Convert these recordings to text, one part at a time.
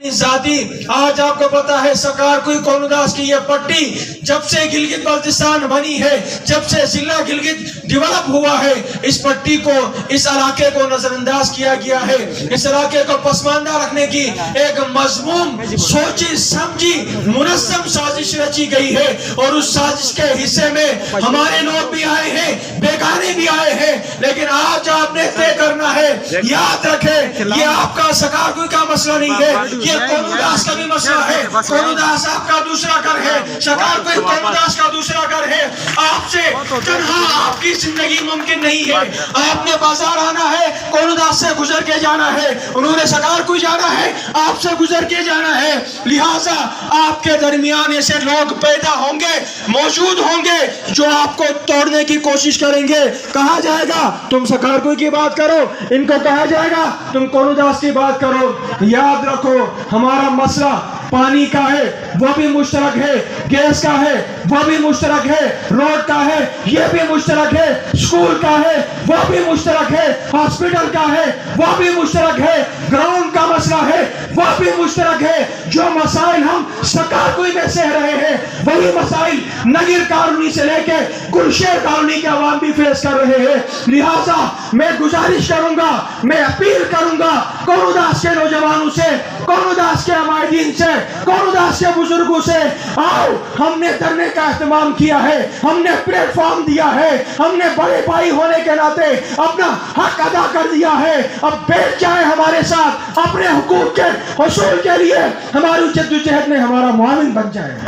ذاتی آج آپ کو پتا ہے سکار کوئی کونوداس کی یہ پٹی جب سے گلگت بلتستان بنی ہے، جب سے ضلع گلگت ڈیولپ ہوا ہے، اس پٹی کو، اس علاقے کو نظر انداز کیا گیا ہے۔ اس علاقے کو پسماندہ رکھنے کی ایک مضمون سوچی سمجھی منظم سازش رچی گئی ہے، اور اس سازش کے حصے میں ہمارے لوگ بھی آئے ہیں، بیگانے بھی آئے ہیں، لیکن آج آپ نے طے کرنا ہے۔ یاد رکھیں یہ آپ کا سکار کوئی کا مسئلہ نہیں ہے، یہ کونوداس کا بھی مسئلہ ہے۔ کونوداس آپ کا دوسرا گھر ہے، سکار کوئی کونوداس کا دوسرا گھر ہے۔ آپ سے تنہا آپ کی زندگی ممکن نہیں ہے۔ آپ نے بازار آنا ہے، کونوداس سے گزر کے جانا ہے، انہوں نے سکار کوئی جانا ہے، آپ سے گزر کے جانا ہے۔ لہٰذا آپ کے درمیان ایسے لوگ پیدا ہوں گے، موجود ہوں گے جو آپ کو توڑنے کی کوشش کریں گے۔ کہا جائے گا تم سکار کوئی کی بات کرو، ان کو کہا جائے گا تم کونوداس کی بات کرو۔ یاد رکھو ہمارا مسئلہ پانی کا ہے، وہ بھی مشترک ہے، گیس کا ہے، وہ بھی مشترک ہے، روڈ کا ہے، یہ بھی مشترک ہے، اسکول کا ہے، وہ بھی مشترک ہے، ہاسپٹل کا ہے، وہ بھی مشترک ہے، گراؤنڈ کا مسئلہ ہے، وہ بھی مشترک ہے۔ جو مسائل ہم سکار کوئی میں سہ رہے ہیں وہی مسائل نگر کالونی سے لے کے گلشیر کالونی کے عوام بھی فیس کر رہے ہیں۔ لہٰذا میں گزارش کروں گا، میں اپیل کروں گا کونوداس کے نوجوانوں سے، کونوداس کے عمائدین سے، کونوداس کے بزرگوں سے، آؤ ہم نے دھرنے کا اہتمام کیا ہے، ہم نے پلیٹ فارم دیا ہے، ہم نے بڑے بھائی ہونے کے ناطے اپنا حق ادا کر دیا ہے۔ اب بیٹھ جائیں ہمارے ساتھ، اپنے حقوق کے حصول کے لیے ہماری جدوجہد میں ہمارا معاون بن جائے۔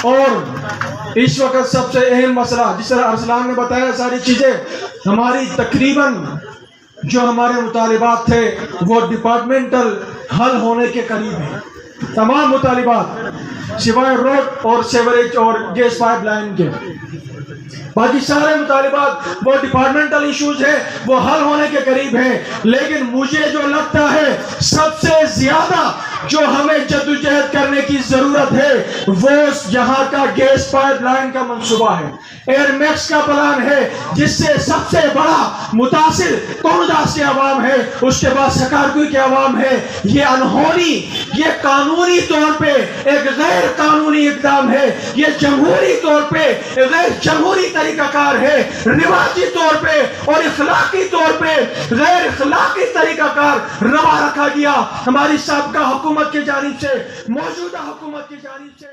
اور اس وقت سب سے اہم مسئلہ جس طرح ارسلان نے بتایا ساری چیزیں، ہماری تقریباً جو ہمارے مطالبات تھے وہ ڈپارٹمنٹل حل ہونے کے قریب ہیں۔ تمام مطالبات سوائے روڈ اور سیوریج اور گیس پائپ لائن کے، باقی سارے مطالبات وہ ڈپارٹمنٹل ایشوز ہیں، وہ حل ہونے کے قریب ہیں۔ لیکن مجھے جو لگتا ہے سب سے زیادہ جو ہمیں جدوجہد کرنے کی ضرورت ہے وہ یہاں کا گیس پائپ لائن کا منصوبہ ہے، ایئر میکس کا پلان ہے، جس سے سب سے بڑا متاثر کونوداس کے عوام ہے، اس کے بعد سکارکوئی کے عوام ہے۔ یہ انہونی، یہ قانونی طور پہ ایک غیر قانونی اقدام ہے، یہ جمہوری طور پہ غیر جمہوری طریقہ کار ہے، رواجی طور پہ اور اخلاقی طور پہ غیر اخلاقی طریقہ کار روا رکھا گیا ہماری سابقہ حکومت کی جانب سے، موجودہ حکومت کی جانب سے۔